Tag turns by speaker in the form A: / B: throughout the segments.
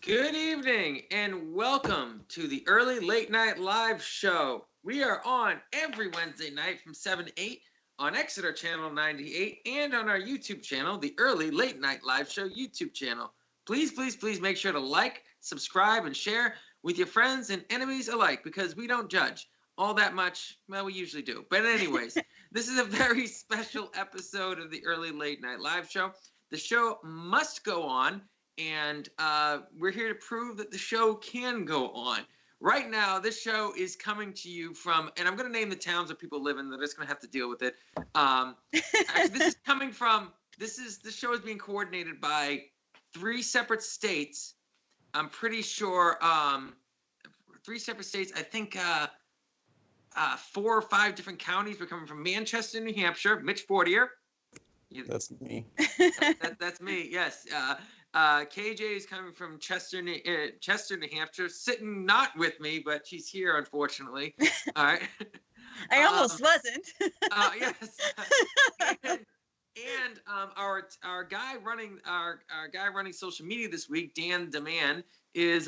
A: Good evening and welcome to the Early Late Night Live Show. We are on every Wednesday night from 7 to 8 on Exeter Channel 98 and on our YouTube channel, the Early Late Night Live Show YouTube channel. Please make sure to like, subscribe, and share with your friends and enemies alike because we don't judge all that much. Well, we usually do. But anyways, this is a very special episode of the Early Late Night Live Show. The show must go on. And we're here to prove that the show can go on. Right now, this show is coming to you from, and I'm going to name the towns that people live in. They're just going to have to deal with it. Actually, this is coming from, this show is being coordinated by 3 separate states. I'm pretty sure 3 separate states. I think 4 or 5 different counties. We're coming from Manchester, New Hampshire. Mitch Fortier.
B: That's me.
A: That's me, yes. KJ is coming from Chester, New Hampshire, sitting not with me, but she's here, unfortunately. All right.
C: I almost wasn't.
A: Yes. And our guy running social media this week, Dan Demand, is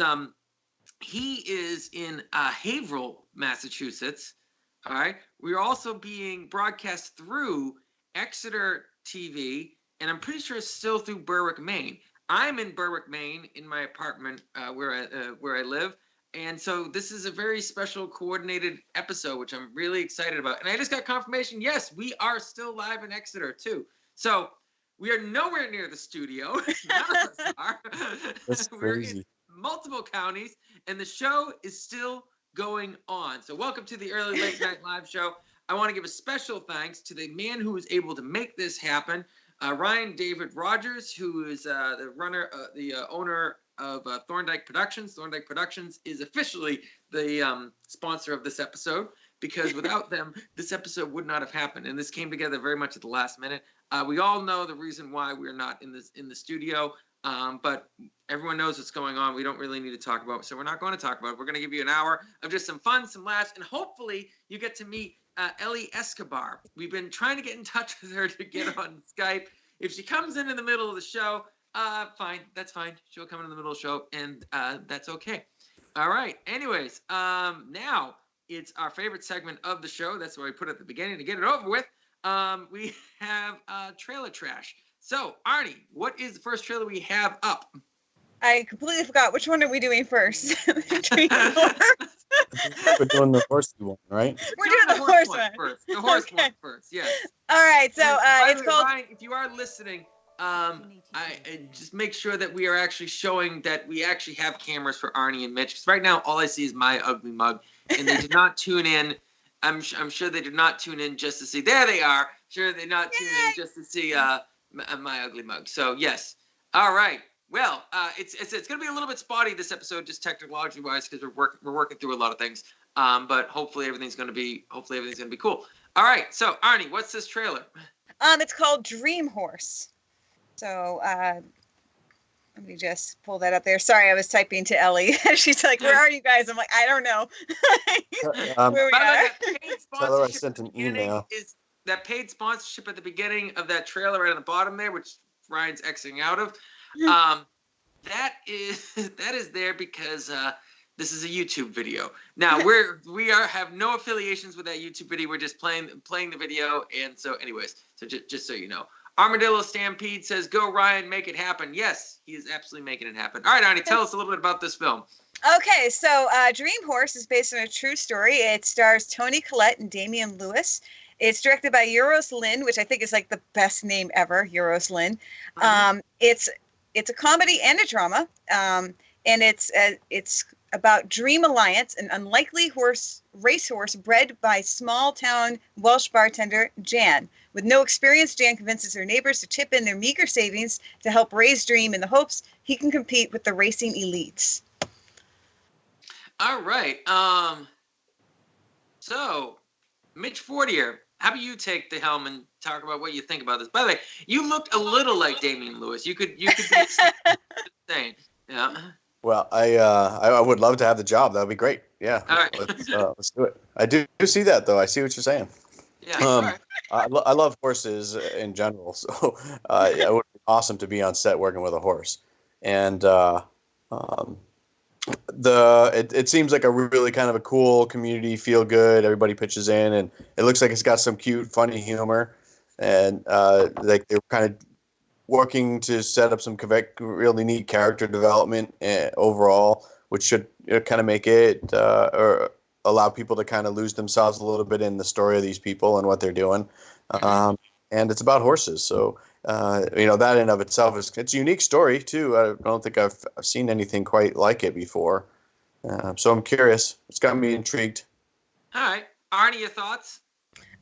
A: he is in Haverhill, Massachusetts. All right. We're also being broadcast through Exeter TV, and I'm pretty sure it's still through Berwick, Maine. I'm in Berwick, Maine, in my apartment where I live, and so this is a very special coordinated episode, which I'm really excited about. And I just got confirmation, yes, we are still live in Exeter too. So we are nowhere near the studio. None of us are.
B: That's crazy.
A: We're in multiple counties, and the show is still going on. So welcome to the Early Late Night Live Show. I want to give a special thanks to the man who was able to make this happen. Ryan David Rogers, who is the owner of Thorndike Productions. Thorndike Productions is officially the sponsor of this episode because without them, this episode would not have happened. And this came together very much at the last minute. We all know the reason why we're not in the studio, but everyone knows what's going on. We don't really need to talk about it, so we're not going to talk about it. We're going to give you an hour of just some fun, some laughs, and hopefully you get to meet Eli Escobar. We've been trying to get in touch with her to get on Skype. If she comes in the middle of the show, fine. That's fine. She'll come in the middle of the show, and that's okay. All right. Anyways, now it's our favorite segment of the show. That's what we put at the beginning to get it over with. We have trailer trash. So, Arnie, what is the first trailer we have up?
C: I completely forgot. Which one are we doing first?
B: We're doing the horsey one, right?
C: We're doing the horse one
A: first. The horse one first, yes.
C: All right, so it's called...
A: Ryan, if you are listening, I just make sure that we are actually showing that we actually have cameras for Arnie and Mitch. Because right now, all I see is my ugly mug. And they did not tune in. I'm sure they did not tune in just to see... There they are. Sure, they not tune in just to see my ugly mug. So, yes. All right. Well, it's going to be a little bit spotty this episode, just technology wise, because we're working through a lot of things. But hopefully everything's going to be cool. All right. So Arnie, what's this trailer?
C: It's called Dream Horse. So let me just pull that up there. Sorry, I was typing to Ellie. She's like, "Where are you guys?" I'm like, "I don't know." Where we are.
B: Tell her I sent an email.
A: Is that paid sponsorship at the beginning of that trailer right at the bottom there, which Ryan's exiting out of? That is there because this is a YouTube video. Now we have no affiliations with that YouTube video. We're just playing the video. And so, anyways, so just so you know, Armadillo Stampede says, "Go Ryan, make it happen." Yes, he is absolutely making it happen. All right, Arnie, tell us a little bit about this film.
C: Okay, so Dream Horse is based on a true story. It stars Toni Collette and Damian Lewis. It's directed by Euros Lyn, which I think is like the best name ever, Euros Lyn. It's a comedy and a drama, and it's about Dream Alliance, an unlikely racehorse bred by small-town Welsh bartender Jan. With no experience, Jan convinces her neighbors to chip in their meager savings to help raise Dream in the hopes he can compete with the racing elites.
A: All right. So, Mitch Fortier, how about you take the helm and talk about what you think about this? By the way, you looked a little like Damian Lewis. You could be insane. Yeah.
B: Well, I would love to have the job. That would be great. Yeah.
A: All right.
B: Let's do it. I do see that though. I see what you're saying.
A: Yeah. All right.
B: I love horses in general, so it would be awesome to be on set working with a horse. And Um, it seems like a really kind of a cool community, feel good. Everybody pitches in, and it looks like it's got some cute, funny humor, and like they're kind of working to set up some really neat character development overall, which should kind of make it or allow people to kind of lose themselves a little bit in the story of these people and what they're doing. And it's about horses, so that in of itself it's a unique story too. I don't think I've seen anything quite like it before, so I'm curious. It's got me intrigued.
A: All right, Arnie, your thoughts?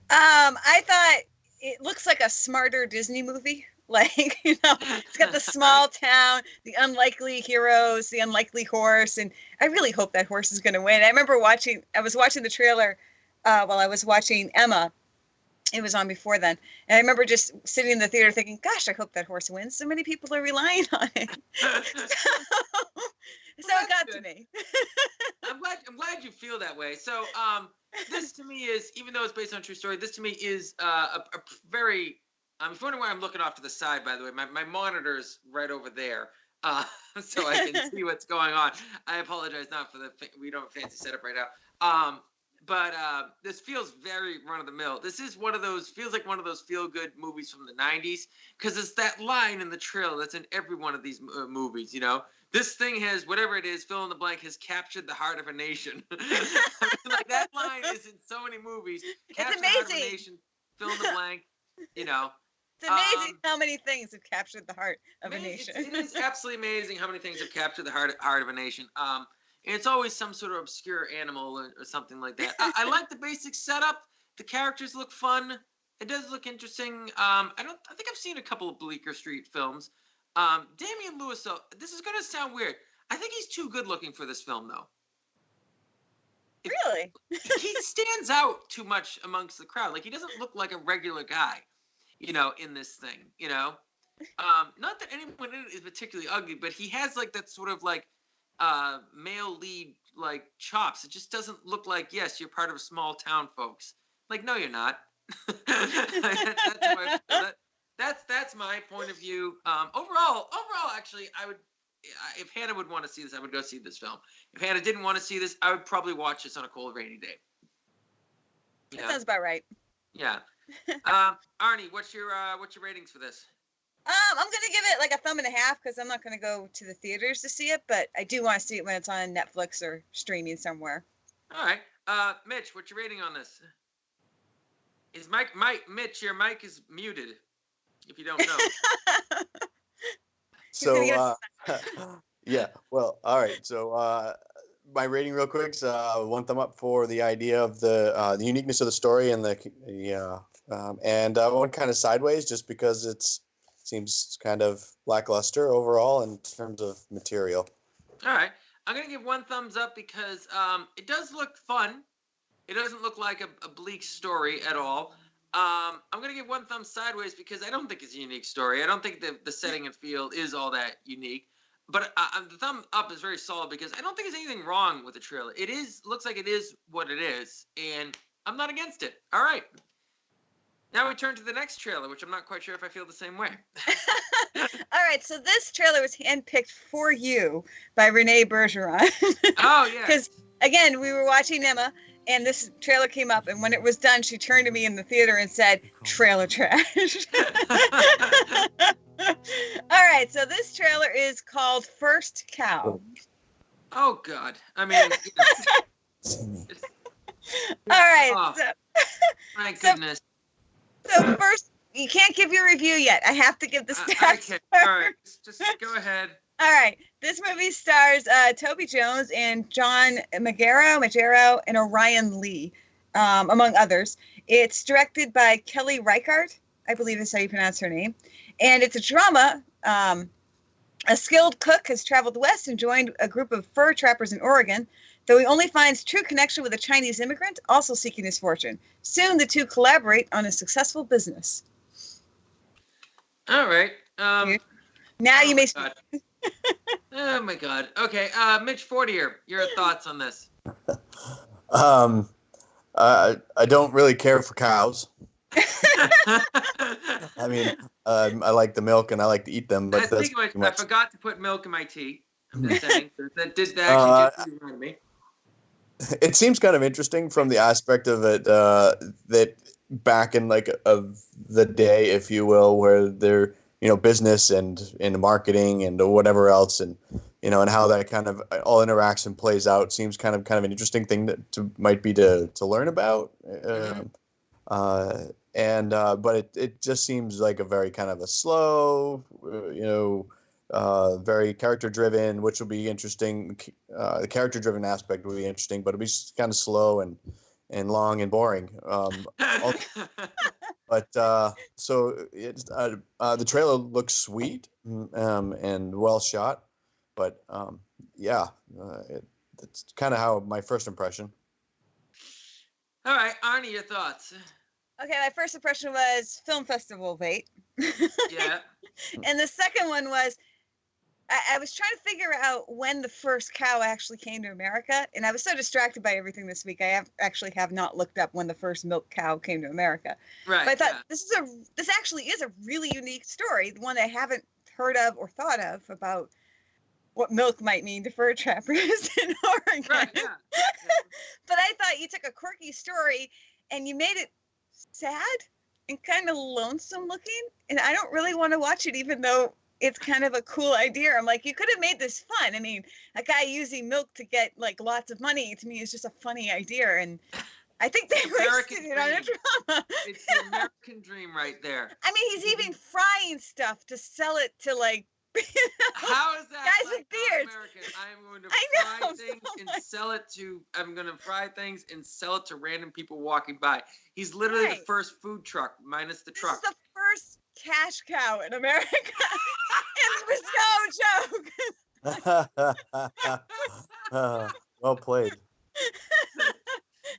C: I thought it looks like a smarter Disney movie. Like, it's got the small town, the unlikely heroes, the unlikely horse, and I really hope that horse is going to win. I was watching the trailer while I was watching Emma. It was on before then. And I remember just sitting in the theater thinking, gosh, I hope that horse wins. So many people are relying on it. So it got to me.
A: I'm glad you feel that way. So this to me is, even though it's based on a true story, this to me is a very, I'm wondering why I'm looking off to the side, by the way. My monitor's right over there. So I can see what's going on. I apologize not for we don't have a fancy setup right now. But this feels very run-of-the-mill. This is feels like one of those feel-good movies from the 90s, because it's that line in the trailer that's in every one of these movies, This thing has, whatever it is, fill in the blank, has captured the heart of a nation. Like, that line is in so many movies. Capture the heart of a nation, fill in the blank, It's
C: amazing how many things have captured the heart of a nation.
A: It is absolutely amazing how many things have captured the heart of a nation. And it's always some sort of obscure animal or something like that. I like the basic setup. The characters look fun. It does look interesting. I think I've seen a couple of Bleecker Street films. Damian Lewis, though, this is going to sound weird. I think he's too good looking for this film, though.
C: Really?
A: He stands out too much amongst the crowd. Like, he doesn't look like a regular guy, in this thing, Not that anyone in it is particularly ugly, but he has, like, that sort of, like, male lead, like, chops. It just doesn't look like, yes, you're part of small town, folks. Like, no, you're not. That's my point of view. Overall, actually, I would, if Hannah would want to see this, I would go see this film. If Hannah didn't want to see this, I would probably watch this on a cold, rainy day.
C: That sounds about right.
A: Yeah. Arnie, what's your ratings for this?
C: I'm gonna give it like a 1.5 because I'm not gonna go to the theaters to see it, but I do want to see it when it's on Netflix or streaming somewhere.
A: All right, Mitch, what's your rating on this? Is Mitch, your mic is muted. If you don't know.
B: So yeah, well, all right. So my rating, real quick, is 1 thumb up for the idea of the uniqueness of the story and and one kind of sideways, just because it's. Seems kind of lackluster overall in terms of material.
A: All right. I'm going to give 1 thumbs up because it does look fun. It doesn't look like a bleak story at all. I'm going to give 1 thumb sideways because I don't think it's a unique story. I don't think the setting and feel is all that unique. But the thumb up is very solid because I don't think there's anything wrong with the trailer. Looks like it is what it is, and I'm not against it. All right. Now we turn to the next trailer, which I'm not quite sure if I feel the same way.
C: All right, so this trailer was handpicked for you by Renee Bergeron.
A: Oh, yeah.
C: Because, again, we were watching Emma, and this trailer came up, and when it was done, she turned to me in the theater and said, trailer trash. All right, so this trailer is called First Cow.
A: Oh, God. I mean...
C: All right.
A: Oh, my goodness.
C: So first, you can't give your review yet. I have to give the stats.
A: All right, just go ahead.
C: All right. This movie stars Toby Jones and John Magaro, and Orion Lee, among others. It's directed by Kelly Reichardt, I believe is how you pronounce her name. And it's a drama. A skilled cook has traveled west and joined a group of fur trappers in Oregon, though he only finds true connection with a Chinese immigrant also seeking his fortune. Soon, the two collaborate on a successful business.
A: All right.
C: Now you may speak.
A: Oh, my God. Okay, Mitch Fortier, your thoughts on this?
B: I don't really care for cows. I mean, I like the milk and I like to eat them. But
A: I forgot to put milk in my tea. I'm just saying. That actually did remind me.
B: It seems kind of interesting from the aspect of it that back in like of the day, if you will, where they're business and marketing and whatever else, and and how that kind of all interacts and plays out seems kind of an interesting thing might be to learn about. But it just seems like a very kind of a slow, very character driven, which will be interesting. The character driven aspect will be interesting, but it'll be kind of slow and long and boring. So it's the trailer looks sweet and well shot, but it's kind of how my first impression.
A: All right, Arnie, your thoughts?
C: Okay, my first impression was film festival bait.
A: Yeah.
C: And the second one was I was trying to figure out when the first cow actually came to America, and I was so distracted by everything this week. I have not looked up when the first milk cow came to America.
A: Right.
C: But I thought this actually is a really unique story, one I haven't heard of or thought of about what milk might mean to fur trappers in Oregon.
A: Right. Yeah.
C: But I thought you took a quirky story and you made it sad and kind of lonesome looking, and I don't really want to watch it, even though it's kind of a cool idea. I'm like, you could have made this fun. I mean, a guy using milk to get like lots of money, to me, is just a funny idea, and I think they wasted it on a drama.
A: It's the American dream right there.
C: I mean, he's even frying stuff to sell it to like.
A: How is that
C: guys
A: like
C: with beards?
A: American? I'm going to fry things and sell it to. I'm going to fry things and sell it to random people walking by. He's literally the first food truck, minus the truck.
C: This is the first cash cow in America. It was no joke.
B: Well played.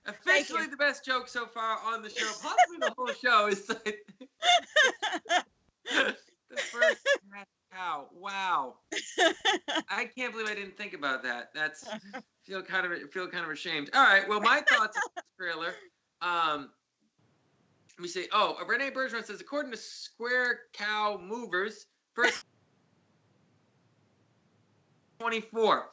A: Officially the best joke so far on the show, possibly the whole show, is like the first cash cow. Wow. I can't believe I didn't think about that. That's feel kind of ashamed. All right. Well, my thoughts on this trailer. Let me see. Oh, Renee Bergeron says, according to Square Cow Movers, first 24.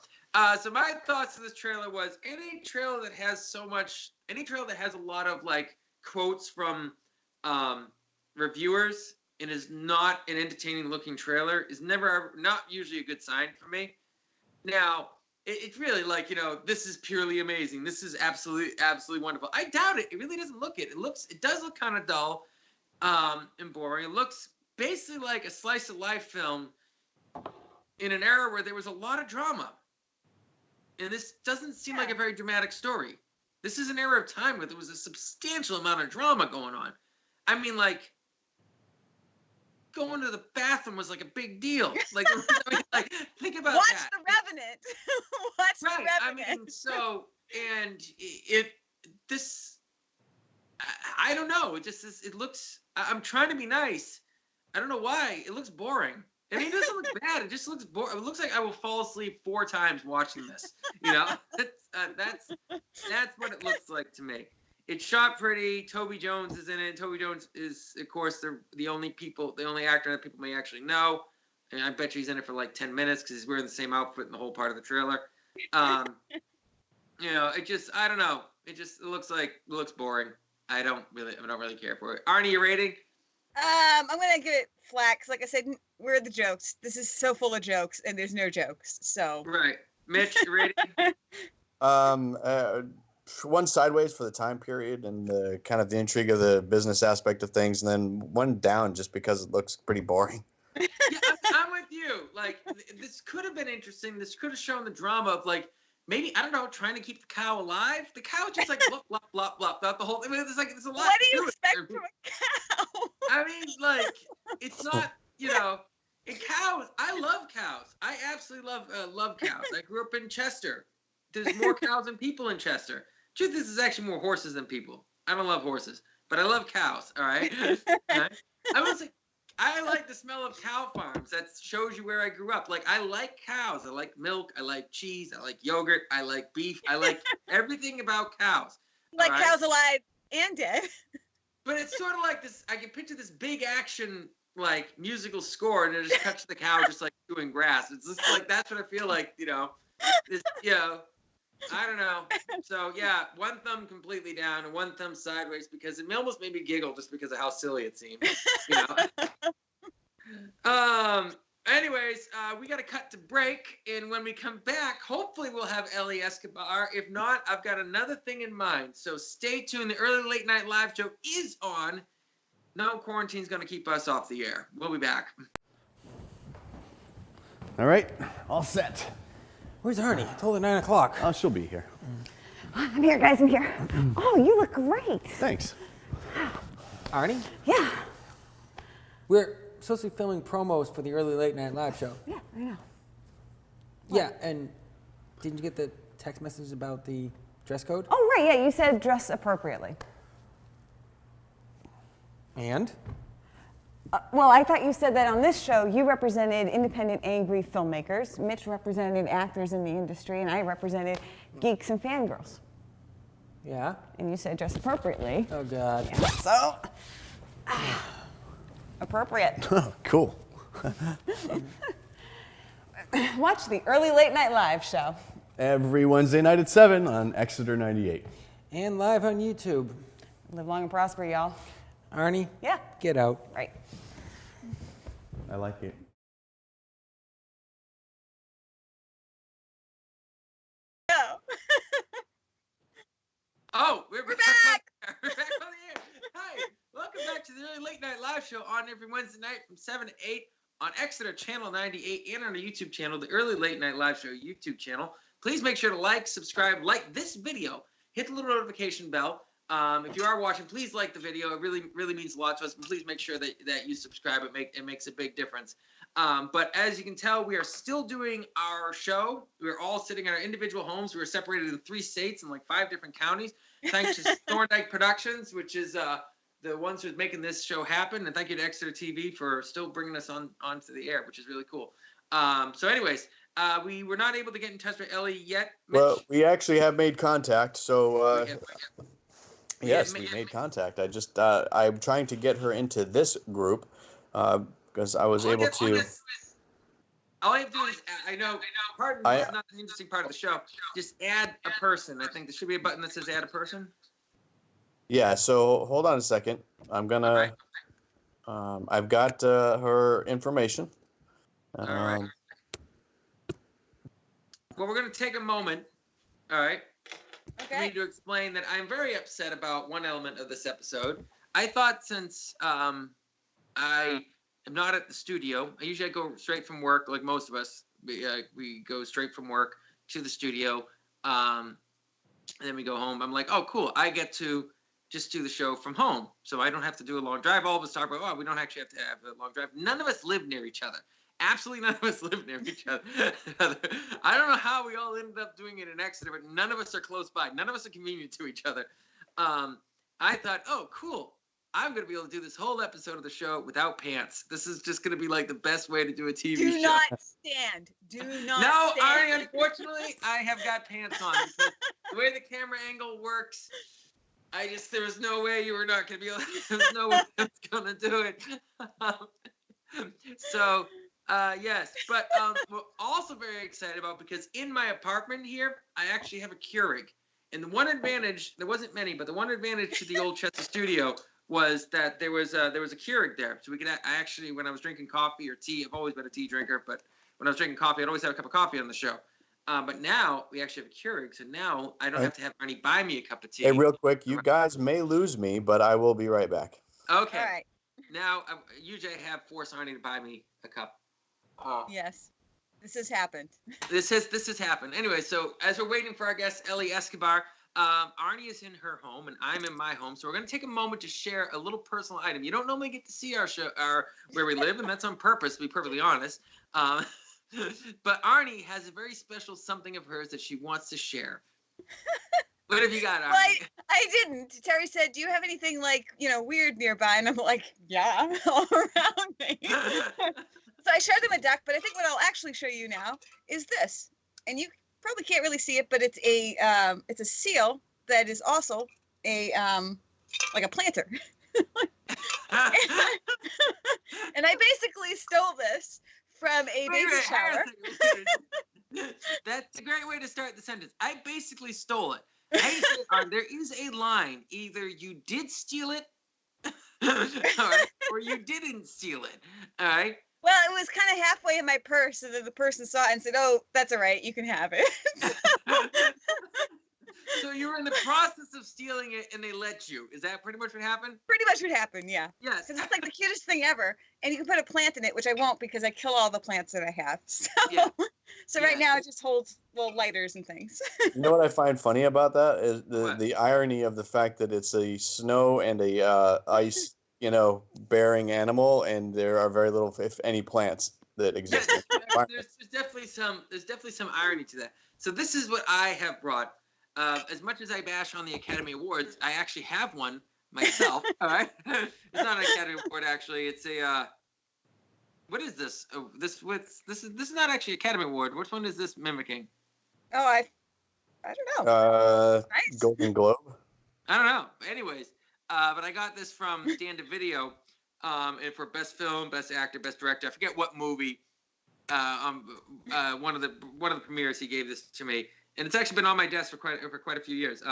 A: So my thoughts of this trailer was any trailer that has a lot of like quotes from reviewers and is not an entertaining looking trailer is not usually a good sign for me. Now, it's really like, this is purely amazing. This is absolutely wonderful. I doubt it. It really doesn't look it. It does look kind of dull and boring. It looks basically like a slice of life film in an era where there was a lot of drama. And this doesn't seem like a very dramatic story. This is an era of time where there was a substantial amount of drama going on. I mean, like, going to the bathroom was like a big deal. Like, think about
C: Watch
A: that.
C: The Revenant. Watch The Revenant.
A: I mean, so, and I don't know. It looks, I'm trying to be nice. I don't know why. It looks boring. I mean, it doesn't look bad. It just looks boring. It looks like I will fall asleep 4 times watching this. That's what it looks like to me. It's shot pretty. Toby Jones is in it. Toby Jones is, of course, the only actor that people may actually know. And I bet you he's in it for like 10 minutes because he's wearing the same outfit in the whole part of the trailer. I don't know. It looks boring. I don't really care for it. Arnie, your rating?
C: I'm gonna give it flat because, like I said, where are the jokes? This is so full of jokes, and there's no jokes. So
A: right, Mitch, your rating?
B: One sideways for the time period and the kind of the intrigue of the business aspect of things, and then one down just because it looks pretty boring.
A: Yeah, I'm with you. Like, this could have been interesting. This could have shown the drama of like maybe, I don't know, trying to keep the cow alive. The cow just like blah blah blah blah blah the whole. I mean, it's a lot.
C: What do you expect from a cow?
A: I mean, like, it's not, and cows. I love cows. I absolutely love cows. I grew up in Chester. There's more cows than people in Chester. Truth is, there's actually more horses than people. I don't love horses, but I love cows. All right. I will say, I like the smell of cow farms. That shows you where I grew up. Like, I like cows. I like milk. I like cheese. I like yogurt. I like beef. I like everything about cows.
C: Like cows alive and dead.
A: But it's sort of like this. I can picture this big action like musical score, and it just cuts to the cow just like chewing grass. It's just like that's what I feel like, This, I don't know. So yeah, one thumb completely down and one thumb sideways because it almost made me giggle just because of how silly it seemed. Anyways, we got to cut to break, and when we come back, hopefully we'll have Eli Escobar. If not, I've got another thing in mind. So stay tuned. The early late night live show is on. No quarantine's going to keep us off the air. We'll be back.
D: All right, all set.
E: Where's Arnie? I told her 9 o'clock.
D: Oh, she'll be here.
F: I'm here, guys. I'm here. Oh, you look great.
D: Thanks.
E: Arnie?
F: Yeah.
E: We're supposed to be filming promos for the early late night live show.
F: Yeah, I know.
E: Yeah, and didn't you get the text message about the dress code?
F: Oh, right. Yeah, you said dress appropriately.
E: And?
F: Well, I thought you said that on this show you represented independent, angry filmmakers. Mitch represented actors in the industry, and I represented geeks and fangirls.
E: Yeah?
F: And you said dress appropriately.
E: Oh, God.
F: Yeah, so, appropriate.
D: Oh, cool.
F: Watch the early late night live show.
D: Every Wednesday night at 7 on Exeter 98.
E: And live on YouTube.
F: Live long and prosper, y'all.
E: Arnie?
F: Yeah.
E: Get out.
F: Right.
D: I like it.
A: Oh, we're back. We're back on the air. Hi, welcome back to the early late night live show on every Wednesday night from 7 to 8 on Exeter Channel 98 and on our YouTube channel, the early late night live show YouTube channel. Please make sure to like, subscribe, like this video, hit the little notification bell. If you are watching, please like the video. It really, really means a lot to us. And please make sure that you subscribe. It makes a big difference. But as you can tell, we are still doing our show. We're all sitting in our individual homes. We were separated in 3 states and like 5 different counties. Thanks to Thorndike Productions, which is the ones who's making this show happen. And thank you to Exeter TV for still bringing us onto the air, which is really cool. So anyways, we were not able to get in touch with Ellie yet. Mitch.
B: Well, we actually have made contact. So yes, we made contact. I'm trying to get her into this group because I was able to.
A: All I have to do is, I know, pardon, it's not an interesting part of the show. Just add a person. I think there should be a button that says add a person.
B: Yeah, so hold on a second. I'm going to, I've got her information.
A: All right. Well, we're going to take a moment, all right, for me to explain that I'm very upset about one element of this episode. I thought since I am not at the studio, I go straight from work, like most of us. We go straight from work to the studio, and then we go home. I'm like, oh, cool. I get to just do the show from home, so I don't have to do a long drive. All of us talk about, oh, we don't actually have to have a long drive. None of us live near each other. Absolutely none of us live near each other. I don't know how we all ended up doing it in Exeter, but none of us are close by. None of us are convenient to each other. I thought, oh, cool. I'm going to be able to do this whole episode of the show without pants. This is just going to be like the best way to do a TV show.
C: Do not stand. Do not
A: No,
C: stand.
A: Ari, unfortunately, I have got pants on. Because the way the camera angle works, there was no way you were not going to be able to, there was no way I was going to do it. So, yes. But we're also very excited about, because in my apartment here, I actually have a Keurig. And the one advantage, there wasn't many, but the one advantage to the old Chester studio was that there was a Keurig there, so we could actually, when I was drinking coffee or tea, I've always been a tea drinker, but when I was drinking coffee, I'd always have a cup of coffee on the show. But now we actually have a Keurig, so now I don't have to have Ernie buy me a cup of tea.
B: Hey, real quick, you guys may lose me, but I will be right back.
A: Okay.
C: All right.
A: Now usually I have forced Arnie to buy me a cup.
C: Yes. This has happened.
A: This has happened. Anyway, so as we're waiting for our guest Eli Escobar, Arnie is in her home and I'm in my home, so we're going to take a moment to share a little personal item. You don't normally get to see our show, where we live, and that's on purpose, to be perfectly honest. But Arnie has a very special something of hers that she wants to share. What have you got, Arnie?
C: Well, I didn't. Terry said, "Do you have anything like weird nearby?" And I'm like, "Yeah, all around me." So I showed them a duck, but I think what I'll actually show you now is this, and you probably can't really see it, but it's a seal that is also a like a planter. And I basically stole this from a
A: Wait,
C: baby
A: hang on
C: shower.
A: a second. That's a great way to start the sentence. I basically stole it. How you say it, there is a line. Either you did steal it, all right, or you didn't steal it. All right.
C: Well, it was kind of halfway in my purse, and then the person saw it and said, "Oh, that's all right, you can have it."
A: So you were in the process of stealing it, and they let you. Is that pretty much what happened?
C: Pretty much what happened, yeah.
A: Yes.
C: Because it's like the cutest thing ever, and you can put a plant in it, which I won't because I kill all the plants that I have. So,
A: Yeah.
C: so right
A: Yeah.
C: now it just holds lighters and things.
B: You know what I find funny about that is
A: What?
B: the irony of the fact that it's a snow and a ice, bearing animal, and there are very little, if any, plants that exist. in the environment.
A: There's definitely some irony to that. So this is what I have brought. As much as I bash on the Academy Awards, I actually have one myself. All right, it's not an Academy Award actually. It's a what is this? This is not actually Academy Award. Which one is this mimicking?
C: Oh, I don't know. Nice.
B: Golden Globe.
A: I don't know. Anyways, but I got this from Dan DeVito, and for best film, best actor, best director. I forget what movie. One of the premieres, he gave this to me, and it's actually been on my desk for quite a few years.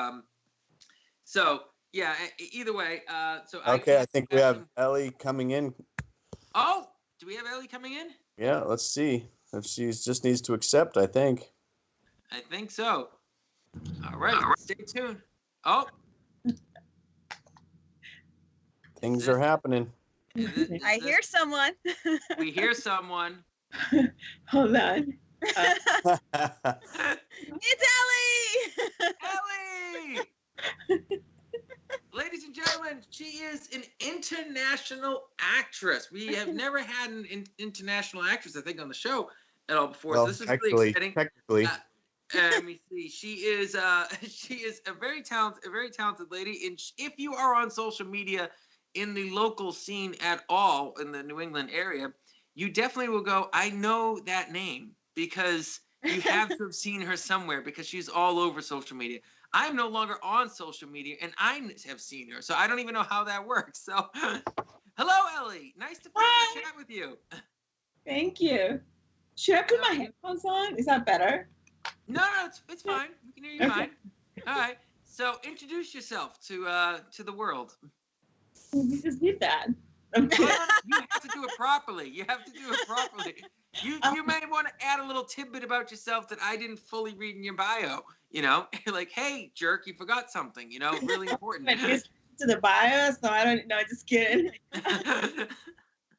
A: So yeah. Either way, so
B: Okay, I think we have Ellie coming in.
A: Oh, do we have Ellie coming in?
B: Yeah, let's see if she just needs to accept. I think.
A: I think so. All right, stay tuned. Oh,
B: Things are happening.
C: I hear someone.
A: We hear someone.
G: Hold on.
C: It's Ellie.
A: Ellie! Ladies and gentlemen, she is an international actress. We have never had an international actress, I think, on the show at all before.
B: Well,
A: so this is really exciting.
B: Technically.
A: Let me see. She is a very talented lady. And if you are on social media in the local scene at all in the New England area, you definitely will go, I know that name, because you have to have seen her somewhere because she's all over social media. I'm no longer on social media, and I have seen her, so I don't even know how that works. So, hello, Ellie. Nice to finally chat with you.
G: Thank you. Should I put my headphones on? Is that better?
A: No, it's fine. We can hear you fine. All right. So, introduce yourself to the world.
G: We just did that.
A: You have to do it properly. You may want to add a little tidbit about yourself that I didn't fully read in your bio. Like, hey, jerk, you forgot something. Really important.
G: To the bio, so I don't know. Just kidding.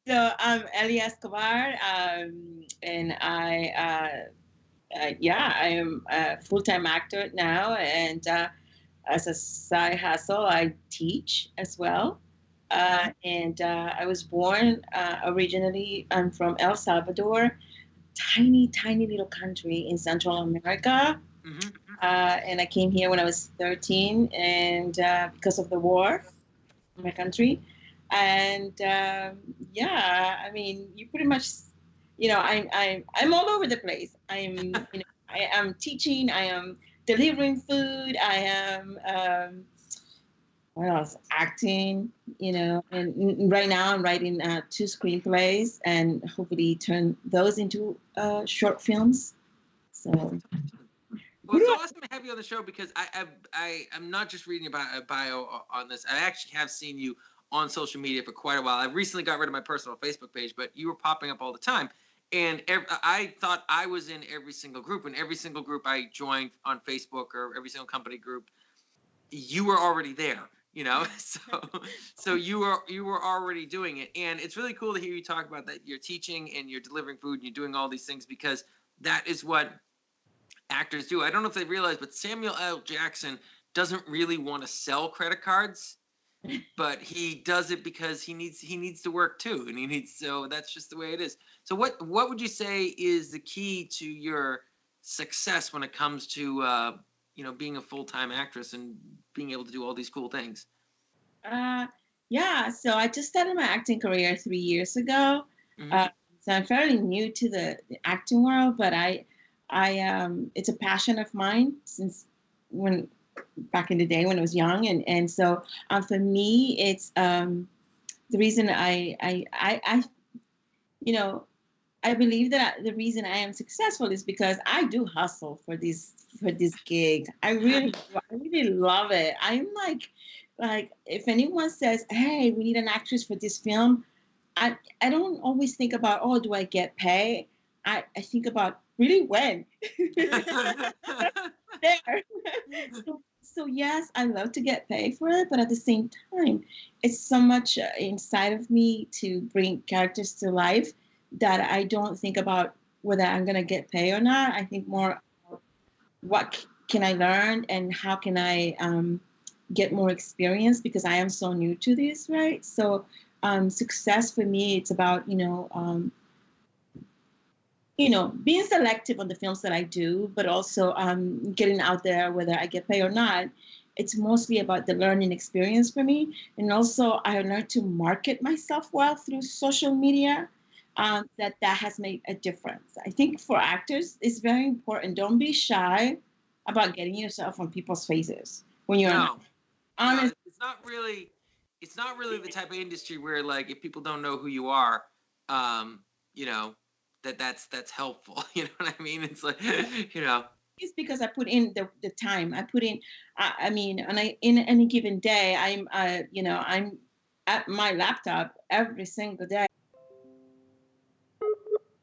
G: So I'm Eli Escobar, and I am a full-time actor now, and as a side hustle, I teach as well. And I was born originally. I'm from El Salvador, tiny little country in Central America.
A: Mm-hmm.
G: And I came here when I was 13, and because of the war in my country. And I mean, you pretty much, I'm all over the place. I am teaching. I am delivering food. I am. What else? Acting, and right now I'm writing 2 screenplays and hopefully turn those into short films. So,
A: well, it's awesome to have you on the show because I'm not just reading about a bio on this. I actually have seen you on social media for quite a while. I recently got rid of my personal Facebook page, but you were popping up all the time. And I thought I was in every single group, and every single group I joined on Facebook or every single company group, you were already there. So you were already doing it, and it's really cool to hear you talk about that. You're teaching and you're delivering food and you're doing all these things because that is what actors do. I don't know if they realize, but Samuel L. Jackson doesn't really want to sell credit cards, but he does it because he needs to work too, and so that's just the way it is. So what would you say is the key to your success when it comes to being a full-time actress and being able to do all these cool things?
G: So I just started my acting career 3 years ago.
A: Mm-hmm.
G: So I'm fairly new to the acting world, but I it's a passion of mine since back in the day when I was young, and so for me it's the reason I you know, I believe that the reason I am successful is because I do hustle for this gig. I really love it. I'm like if anyone says, "Hey, we need an actress for this film," I don't always think about, "Oh, do I get paid?" I think about really when. There. So yes, I love to get paid for it, but at the same time, it's so much inside of me to bring characters to life that I don't think about whether I'm gonna get paid or not. I think more, what can I learn and how can I get more experience because I am so new to this, right? So success for me, it's about being selective on the films that I do, but also getting out there whether I get paid or not. It's mostly about the learning experience for me. And also, I learned to market myself well through social media. That has made a difference. I think for actors, it's very important. Don't be shy about getting yourself on people's faces when you're
A: No,
G: honest.
A: it's not really. It's not really the type of industry where, like, if people don't know who you are, you know, that's helpful. You know what I mean? It's like, you know.
G: It's because I put in the time. I put in. I mean, and in any given day, I'm at my laptop every single day.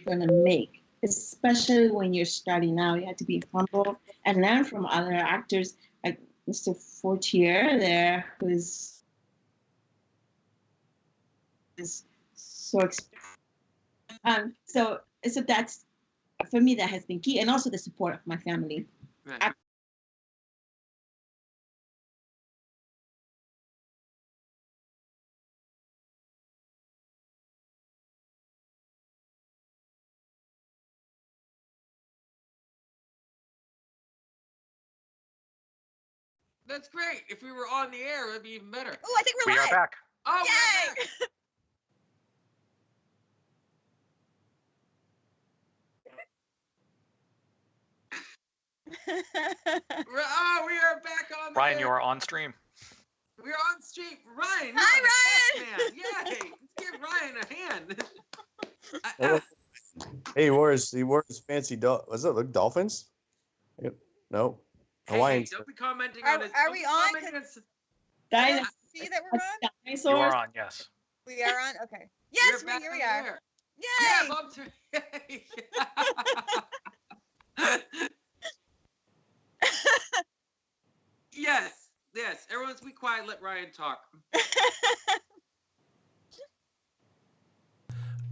G: Gonna make, especially when you're starting out, you have to be humble and learn from other actors like Mr. Fortier there, who's is so so that's for me that has been key, and also the support of my family.
A: Right. That's great. If we were on the air, it'd be even better.
C: Oh, I think we're
H: We
C: live.
H: are back.
A: Oh,
C: Yay!
A: we're back. We are back on the
H: Ryan,
A: air.
H: you are on stream.
A: We're on stream. Ryan, you're
C: Hi,
A: the best man. Yay! Let's give Ryan a hand.
B: Oh, hey, he wore his fancy was it like dolphins? Yep. No.
A: Hey,
B: Hawaiians.
A: don't be commenting
C: Are-
A: on his.
C: are
A: don't
C: we
A: be
C: on?
A: commenting on his-
C: I
G: Dino-
C: don't see that we're on.
H: You
G: dinosaurs.
H: are on, yes.
C: We are on. Okay.
A: We're
C: Yes,
A: back
C: here
A: on
C: we
A: the
C: are.
A: air.
C: Yay!
A: Yeah, bump to. Yes, yes. Everyone's be quiet. Let Ryan talk.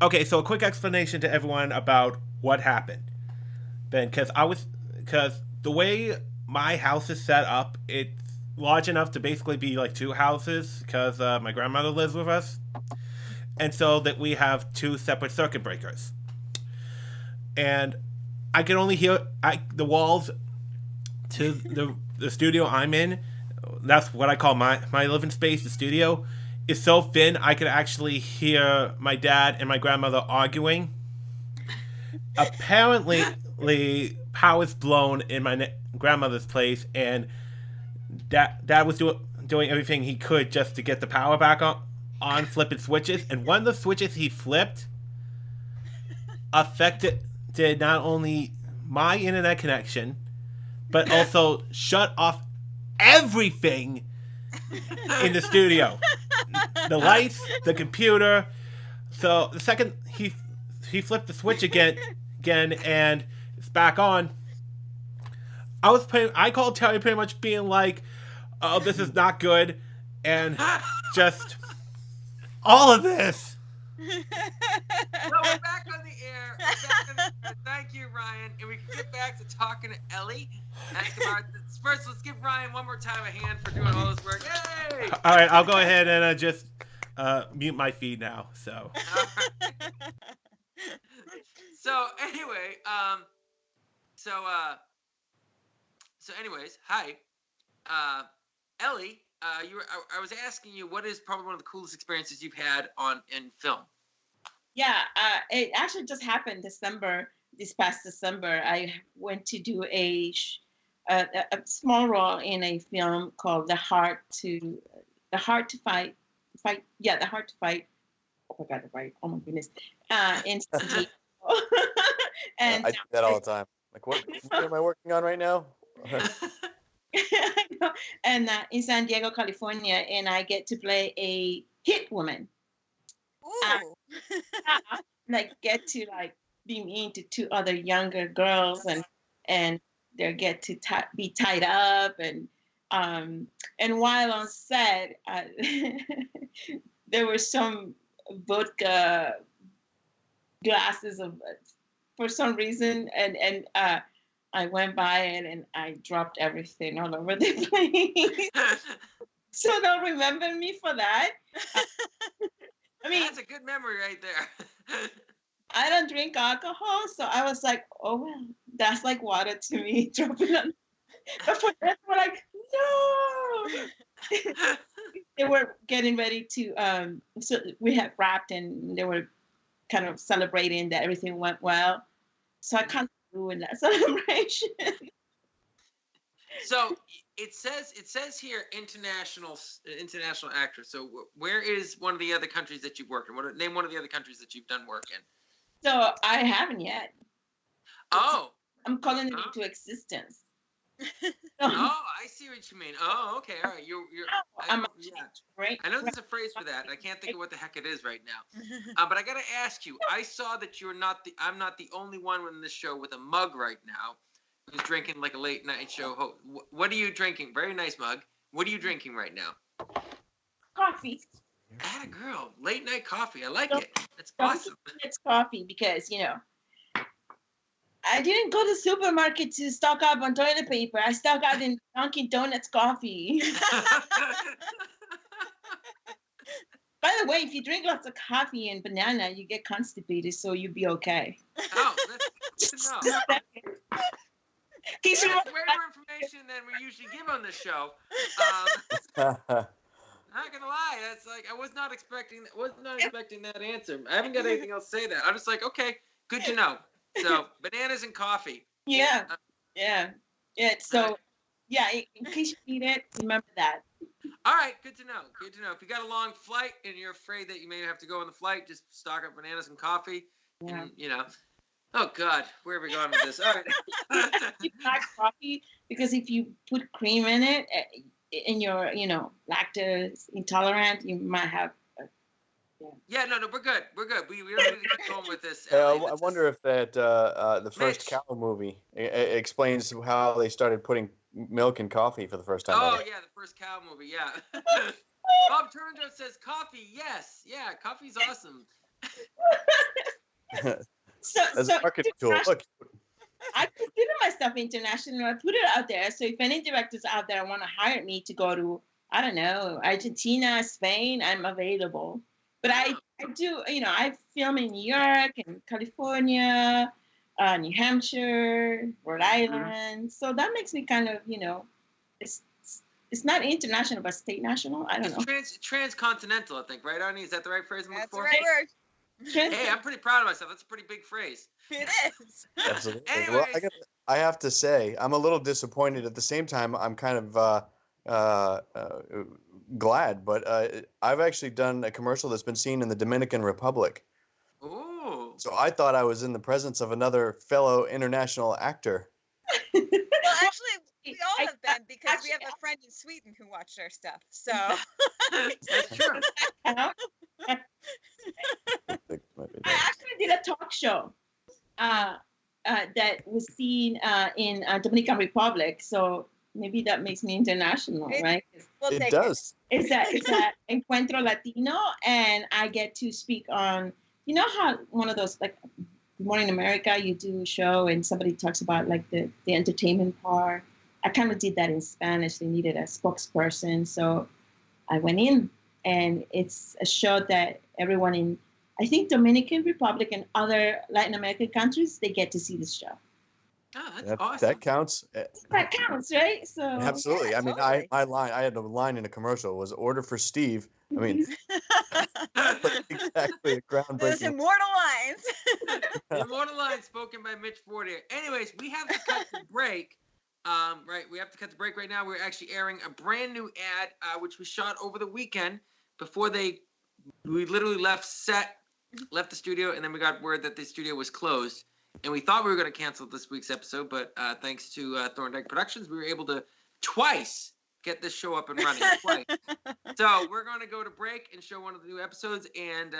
I: Okay, so a quick explanation to everyone about what happened. Ben, because the way my house is set up, it's large enough to basically be like two houses because my grandmother lives with us, and so that we have two separate circuit breakers. And I can only hear the walls to the studio I'm in. That's what I call my living space, the studio. Is so thin I could actually hear my dad and my grandmother arguing. Apparently, power's blown in my grandmother's place, and dad was doing everything he could just to get the power back on flipping switches. And one of the switches he flipped affected not only my internet connection, but also shut off everything in the studio. The lights, the computer. So the second he flipped the switch again, and it's back on. I called Terry pretty much being like, "Oh, this is not good," and just all of this.
A: So we're back on the air. Thank you, Ryan. And we can get back to talking to Eli Escobar. First, let's give Ryan one more time a hand for doing all this work. Yay!
I: All right, I'll go ahead and just mute my feed now. So.
A: So anyway, so anyways, hi, Eli. I was asking you what is probably one of the coolest experiences you've had in film.
G: Yeah, it actually just happened this past December. I went to do a small role in a film called The Heart to Fight. Yeah, The Heart to Fight I got it right. Oh my goodness. In San Diego. And
B: I do that all the time. Like, what am I working on right now?
G: I know. And in San Diego, California, and I get to play a hit woman.
C: Ooh.
G: Like get to like be mean to two other younger girls, and they get to be tied up, and while on set, there were some vodka glasses of for some reason, and I went by it and I dropped everything all over the place. So they'll remember me for that. I mean,
A: That's a good memory right there.
G: I don't drink alcohol, so I was like, oh well, that's like water to me. Dropping on, but for them, we're like, no. They were getting ready to. So we had wrapped, and they were kind of celebrating that everything went well. So I kind of ruined that celebration.
A: So it says here international actress. So where is one of the other countries that you've worked in? Name one of the other countries that you've done work in.
G: So I haven't yet.
A: Oh.
G: I'm calling it into existence.
A: Oh, I see what you mean. Oh, okay, all right. You're.
G: Right.
A: I know there's a phrase for that. I can't think of what the heck it is right now. But I gotta ask you. I saw that I'm not the only one in this show with a mug right now, who's drinking like a late night show. What are you drinking? Very nice mug. What are you drinking right now?
G: Coffee.
A: Atta girl, late night coffee. I like it. That's awesome.
G: It's coffee because I didn't go to the supermarket to stock up on toilet paper. I stock out in Dunkin' Donuts coffee. By the way, if you drink lots of coffee and banana, you get constipated, so you'll be okay.
A: Oh, that's good to know. That's way more information than we usually give on this show. Not gonna lie, that's like I was not expecting that answer. I haven't got anything else to say that. I'm just like, okay, good to know. So bananas and coffee.
G: Yeah. So, yeah. In case you need it, remember that.
A: All right, good to know. Good to know. If you got a long flight and you're afraid that you may have to go on the flight, just stock up bananas and coffee.
G: Yeah.
A: And, oh God, where are we going with this? All right.
G: You like coffee because if you put cream in it and you're, lactose intolerant, you might have.
A: Yeah, no, we're good. We're good. We don't need to keep going with this.
B: I wonder if that the first Cow movie explains how they started putting milk in coffee for the first time.
A: Oh yeah, the first Cow movie. Yeah. Bob Turandot says coffee. Yes, yeah, coffee's awesome.
B: As a marketing tool. Look.
G: I consider myself international. I put it out there. So if any directors out there want to hire me to go to, I don't know, Argentina, Spain, I'm available. But I do, I film in New York and California, New Hampshire, Rhode Island. So that makes me kind of, it's not international, but state national. I don't know.
A: Transcontinental, I think, right, Arnie? Is that the right phrase I'm looking for?
C: That's the right word.
A: Hey, I'm pretty proud of myself. That's a pretty big phrase.
C: It is.
B: Absolutely.
A: Anyways.
B: Well, I have to say, I'm a little disappointed. At the same time, I'm kind of glad, but I've actually done a commercial that's been seen in the Dominican Republic.
A: Ooh.
B: So I thought I was in the presence of another fellow international actor.
C: Well, actually, we all have been because we have a friend in Sweden who watched our stuff. So
A: That's true.
G: I actually did a talk show that was seen in Dominican Republic. So maybe that makes me international, right?
B: It does.
G: It's a Encuentro Latino, and I get to speak on, how one of those, like, Good Morning America, you do a show and somebody talks about, like, the entertainment part. I kind of did that in Spanish. They needed a spokesperson, so I went in, and it's a show that everyone in, I think, Dominican Republic and other Latin American countries, they get to see this show.
A: Oh, that's awesome.
B: That counts.
G: That counts, right? So
B: Absolutely.
C: Yeah,
B: I mean,
C: totally.
B: I had a line in a commercial was order for Steve. I mean, exactly a
C: those
B: groundbreaking.
C: immortal lines.
A: The immortal line spoken by Mitch Fortier. Anyways, we have to cut the break. Right, we have to cut the break right now. We're actually airing a brand new ad, which we shot over the weekend before they we literally left the studio, and then we got word that the studio was closed. And we thought we were going to cancel this week's episode, but thanks to Thorndike Productions, we were able to twice get this show up and running. Twice. So we're going to go to break and show one of the new episodes. And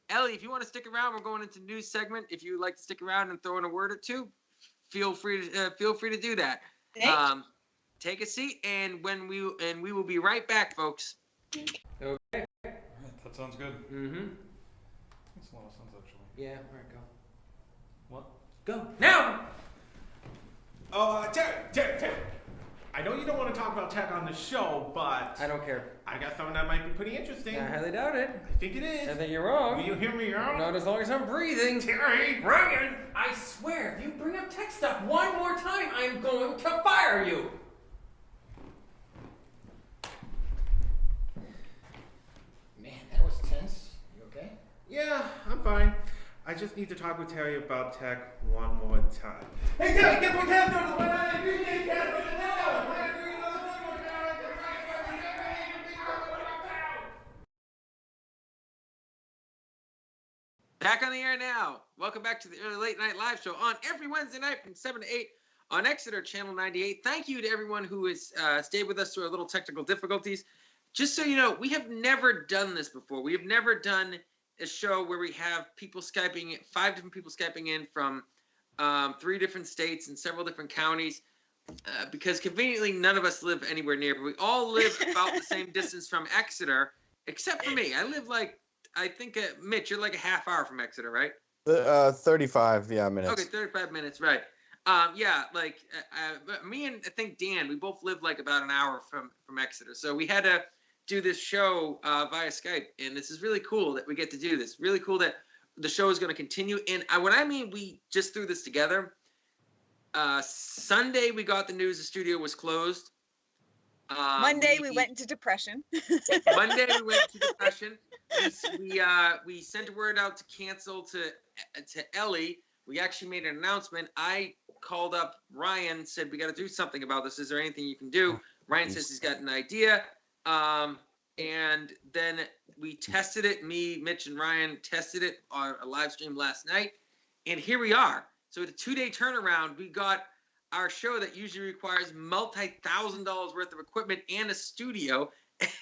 A: Ellie, if you want to stick around, we're going into news segment. If you'd like to stick around and throw in a word or two, feel free to do that. Take a seat, and we will be right back, folks.
E: Okay.
H: That sounds good.
E: Mm-hmm.
H: Makes a lot of sense, actually.
E: Yeah, all right, go.
H: What?
E: Go. Now!
I: Terry. I know you don't want to talk about tech on the show, but
E: I don't care.
I: I got something that might be pretty interesting.
E: I highly doubt it.
I: I think it is.
E: I think you're wrong.
I: Will you hear me out?
E: Not as long as I'm breathing.
I: Terry, Ryan!
E: I swear, if you bring up tech stuff one more time, I'm going to fire you.
J: Man, that was tense. You okay?
I: Yeah, I'm fine. I just need to talk with Terry about tech one more time. Hey, Terry, get my cat on the
A: Back on the air now. Welcome back to the Early Late Night Live Show on every Wednesday night from 7 to 8 on Exeter Channel 98. Thank you to everyone who has stayed with us through our little technical difficulties. Just so you know, we have never done this before. We have never done a show where we have people Skyping, 5 different people Skyping in from 3 different states and several different counties, because conveniently none of us live anywhere near, but we all live about the same distance from Exeter, except for me. I live I think, Mitch, you're like a half hour from Exeter, right?
B: 35 minutes.
A: Okay, 35 minutes, right. Me and I think Dan, we both live like about an hour from Exeter. So we had to do this show via Skype, and this is really cool that we get to do this. Really cool that the show is going to continue. And when I mean we just threw this together, Sunday we got the news the studio was closed.
C: Monday we went into depression.
A: Monday we went into depression. We sent a word out to cancel to Ellie. We actually made an announcement. I called up Ryan, said we got to do something about this. Is there anything you can do? Ryan says he's got an idea. And then we tested it. Me, Mitch, and Ryan tested it on a live stream last night. And here we are. So with a 2-day turnaround, we got our show that usually requires multi-$1,000 worth of equipment and a studio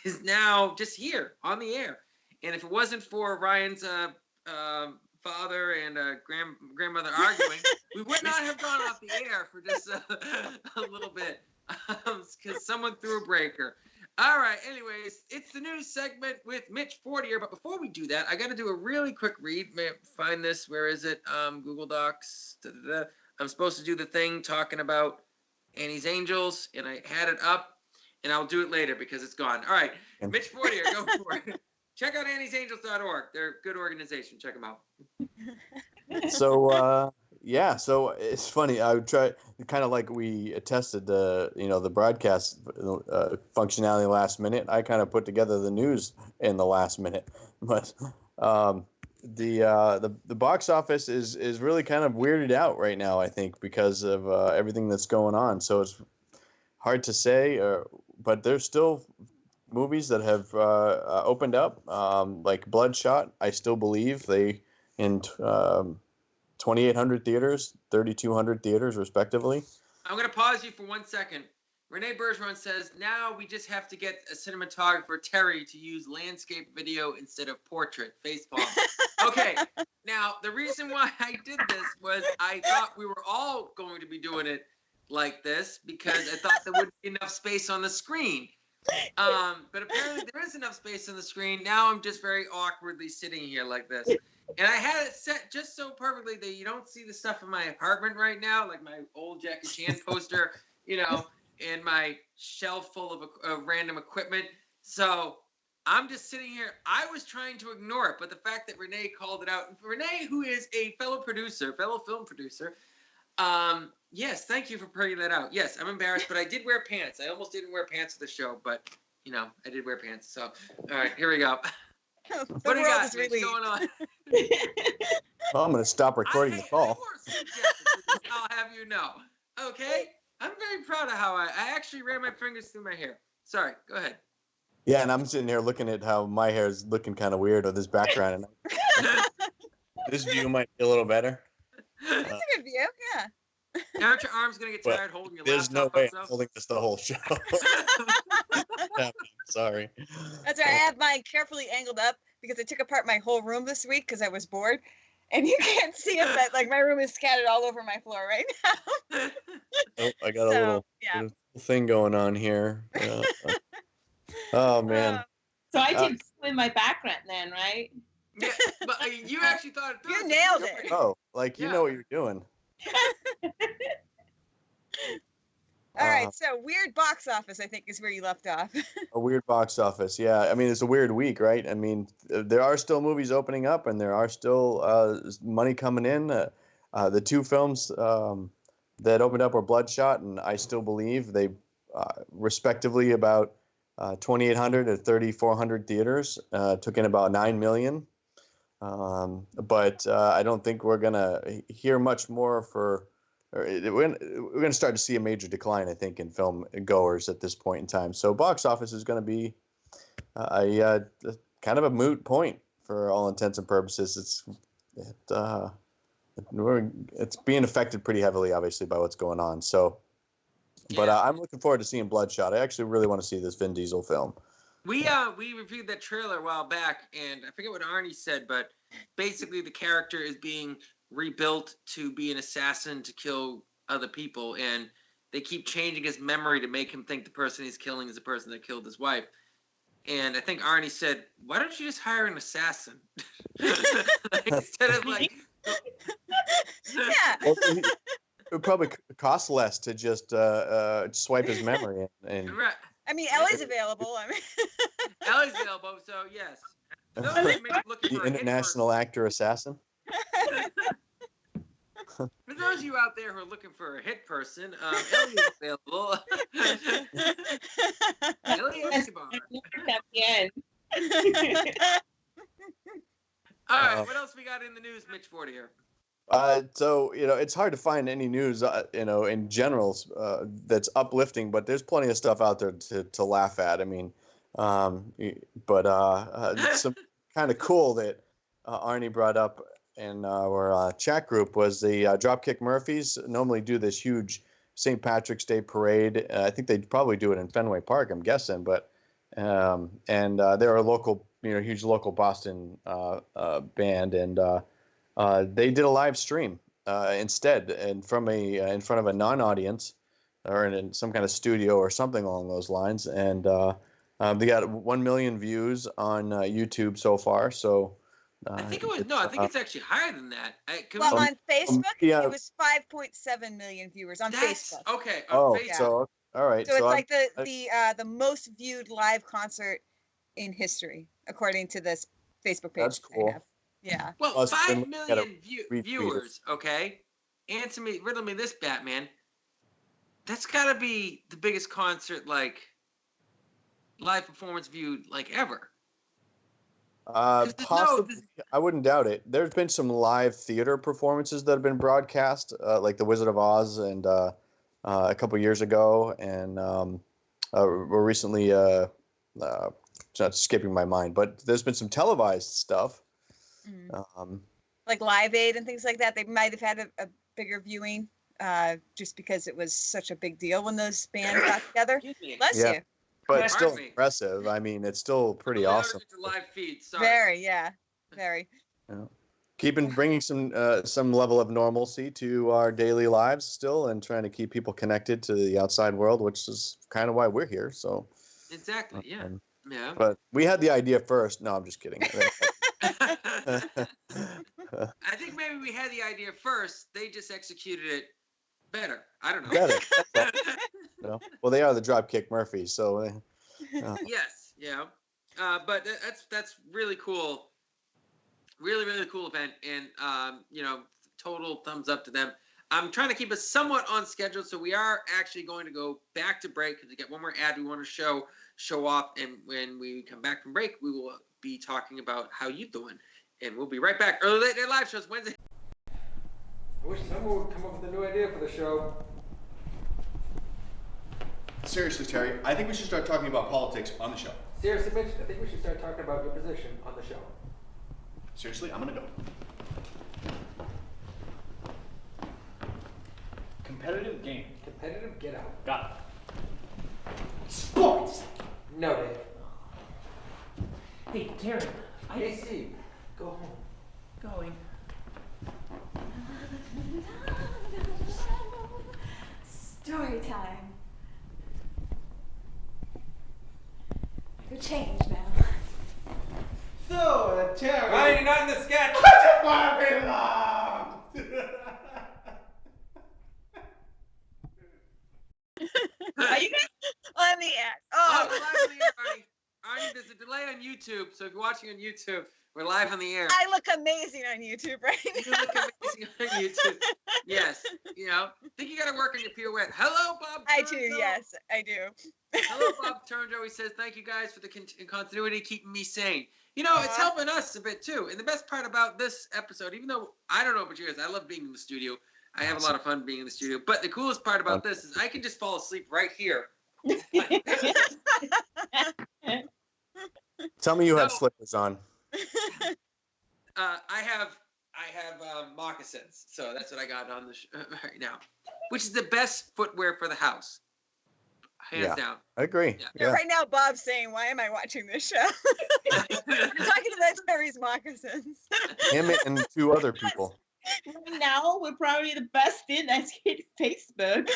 A: is now just here on the air. And if it wasn't for Ryan's father and grandmother arguing, we would not have gone off the air for just a little bit because someone threw a breaker. All right, anyways, it's the news segment with Mitch Fortier. But before we do that, I got to do a really quick read. May I find this? Where is it? Google Docs. I'm supposed to do the thing talking about Annie's Angels, and I had it up, and I'll do it later because it's gone. All right, Mitch Fortier, go for it. Check out anniesangels.org. They're a good organization. Check them out.
B: So it's funny. I would try kind of like we tested the broadcast functionality last minute. I kind of put together the news in the last minute, but the box office is really kind of weirded out right now, I think, because of everything that's going on. So it's hard to say, but there's still movies that have opened up, like Bloodshot. I still believe they in 2,800 theaters, 3,200 theaters, respectively.
A: I'm going to pause you for 1 second. Renee Bergeron says, now we just have to get a cinematographer, Terry, to use landscape video instead of portrait. Facepalm. Okay, now the reason why I did this was I thought we were all going to be doing it like this because I thought there wouldn't be enough space on the screen. But apparently there is enough space on the screen. Now I'm just very awkwardly sitting here like this. And I had it set just so perfectly that you don't see the stuff in my apartment right now, like my old Jackie Chan poster, and my shelf full of random equipment. So I'm just sitting here. I was trying to ignore it, but the fact that Renee called it out, Renee, who is a fellow film producer, yes, thank you for pointing that out. Yes, I'm embarrassed, but I did wear pants. I almost didn't wear pants for the show, but, I did wear pants. So, all right, here we go. What do you got? What's going on?
B: Well, I'm going to stop recording the call.
A: I'll have you know. Okay? I'm very proud of how I actually ran my fingers through my hair. Sorry, go ahead.
B: Yeah, and I'm sitting here looking at how my hair is looking kind of weird with this background. And this view might be a little better.
C: That's a good view. Yeah.
A: Aren't your arms gonna get
B: Well,
A: tired holding your
B: there's no
A: laptop
B: way
A: up,
B: I'm
A: though?
B: holding this the whole show. Sorry.
C: That's right. I have mine carefully angled up because I took apart my whole room this week because I was bored. And you can't see it, but like my room is scattered all over my floor right now.
B: Oh, I got a little thing going on here. Oh man.
G: So I did in my background then, right?
A: Yeah, but you actually thought it through.
C: You nailed it.
B: Oh, like you know what you're doing.
C: All right, so weird box office, I think, is where you left off.
B: A weird box office, yeah. I mean, it's a weird week, right? I mean, there are still movies opening up, and there are still money coming in. The two films that opened up were Bloodshot and I Still Believe. They, respectively, about 2,800 to 3,400 theaters, took in about $9 million. But I don't think we're gonna hear much more for. We're going to start to see a major decline, I think, in film goers at this point in time. So box office is going to be a kind of a moot point for all intents and purposes. It's being affected pretty heavily, obviously, by what's going on. So, but I'm looking forward to seeing Bloodshot. I actually really want to see this Vin Diesel film.
A: We reviewed that trailer a while back, and I forget what Arnie said, but basically the character is being rebuilt to be an assassin to kill other people, and they keep changing his memory to make him think the person he's killing is the person that killed his wife. And I think Arnie said, "Why don't you just hire an assassin instead of like?"
C: Yeah.
B: Well, it would probably cost less to just swipe his memory and.
A: Right.
C: I mean, Ellie's available. I mean,
A: Ellie's available, so yes. Those are maybe looking
B: The
A: for a hit
B: international actor assassin.
A: For those of you out there who are looking for a hit person, Ellie is available. Eli Escobar. All right, what else we got in the news, Mitch Fortier?
B: So it's hard to find any news, in general, that's uplifting. But there's plenty of stuff out there to laugh at. I mean, some kind of cool that Arnie brought up in our chat group was the Dropkick Murphys normally do this huge St. Patrick's Day parade. I think they probably do it in Fenway Park, I'm guessing. But they're a local, huge local Boston band, and they did a live stream instead, and from in front of a non-audience, or in some kind of studio or something along those lines. And they got 1 million views on YouTube so far. So.
A: I think it was I think it's actually higher than that.
C: Well, on Facebook,
B: yeah.
C: it was 5.7 million viewers on Facebook.
A: Okay.
B: Oh,
A: Facebook.
B: so all right.
C: So it's like the most viewed live concert in history, according to this Facebook page.
B: That's cool.
C: I have. Yeah.
A: Well,
B: Plus,
A: 5
B: then
A: million
B: retweet
A: viewers. Okay. Riddle me this, Batman. That's got to be the biggest concert, like live performance viewed, like ever.
B: Possibly, I wouldn't doubt it. There's been some live theater performances that have been broadcast, like The Wizard of Oz, and a couple years ago, and we're recently just skipping my mind, but there's been some televised stuff.
C: Like Live Aid and things like that. They might have had a bigger viewing, just because it was such a big deal when those bands got together. Bless you.
B: But it's still impressive. I mean, it's still pretty awesome.
A: Live feed. Sorry.
C: Very.
B: Bringing some level of normalcy to our daily lives still, and trying to keep people connected to the outside world, which is kind of why we're here. So.
A: Exactly. Yeah. Yeah.
B: But we had the idea first. No, I'm just kidding.
A: I think maybe we had the idea first. They just executed it better. I don't know.
B: Better. Well, they are the Dropkick Murphys, so.
A: Yes. Yeah. But that's really cool. Really, really cool event, and total thumbs up to them. I'm trying to keep us somewhat on schedule, so we are actually going to go back to break because we got one more ad we want to show off, and when we come back from break, we will be talking about how you doing, and we'll be right back. Early Late Night Live shows Wednesday.
K: I wish someone would come up with a new idea for the show.
D: Seriously, Terry, I think we should start talking about politics on the show.
K: Seriously, Mitch, I think we should start talking about your position on the show.
D: Seriously, I'm gonna go.
H: Competitive game.
K: Competitive, get out.
H: Got it.
J: Sports!
K: No, Dave.
J: Hey, Terry.
K: Hey, Steve, go home.
J: Going.
F: Story time. For change now.
J: So, Terry.
K: Ryan, you're not in the sketch.
J: I just want to be loved!
C: Are you guys on the air?
A: Oh,
C: Oh,
A: we're live on the air, Arnie. Arnie, there's a delay on YouTube, so if you're watching on YouTube, we're live on the air.
C: I look amazing on YouTube right
A: You
C: now.
A: look amazing on YouTube. Yes, think you got to work on your pirouette. Hello, Bob.
C: I do,
A: Turndo.
C: yes, I do.
A: Hello, Bob Turndo. He says, thank you guys for the continuity, keeping me sane. It's helping us a bit too. And the best part about this episode, even though I don't know about you guys, I love being in the studio. I have a lot of fun being in the studio. But the coolest part about this is I can just fall asleep right here.
B: Tell me you have
A: So-
B: slippers on.
A: I have moccasins, so that's what I got on the right now, which is the best footwear for the house, hands down.
B: I agree.
A: Yeah.
B: Yeah.
C: Right now, Bob's saying, "Why am I watching this show?" You're talking about Terry's moccasins.
B: Him and two other people.
G: Right now, we're probably the best thing that's hit Facebook.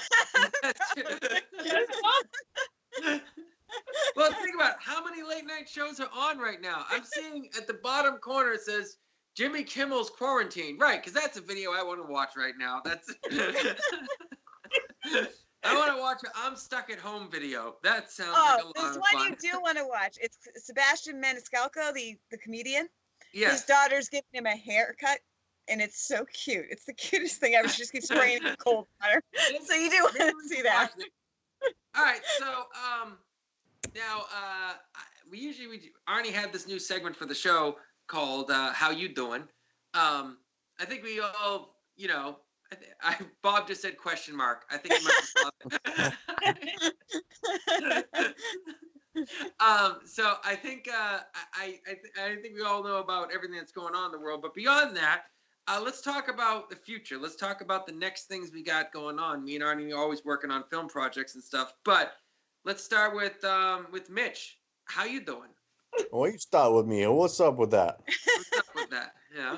A: Well, think about it. How many late night shows are on right now. I'm seeing at the bottom corner it says Jimmy Kimmel's Quarantine. Right, because that's a video I want to watch right now. That's I want to watch an I'm Stuck at Home video. That sounds like a
C: Oh,
A: lot
C: there's
A: of
C: one
A: fun.
C: you do want to watch. It's Sebastian Maniscalco, the comedian. His
A: Yes.
C: daughter's giving him a haircut, and it's so cute. It's the cutest thing ever. She just keeps spraying it with cold water. So you do want to see that.
A: All right, so now we Arnie had this new segment for the show called "How You Doing." I think we all, Bob just said question mark. I think he must have so I think I think we all know about everything that's going on in the world, but beyond that. Let's talk about the future. Let's talk about the next things we got going on. Me and Arnie are always working on film projects and stuff. But let's start with Mitch. How you doing?
B: Well, you start with me. What's up with that?
A: What's up with that? Yeah.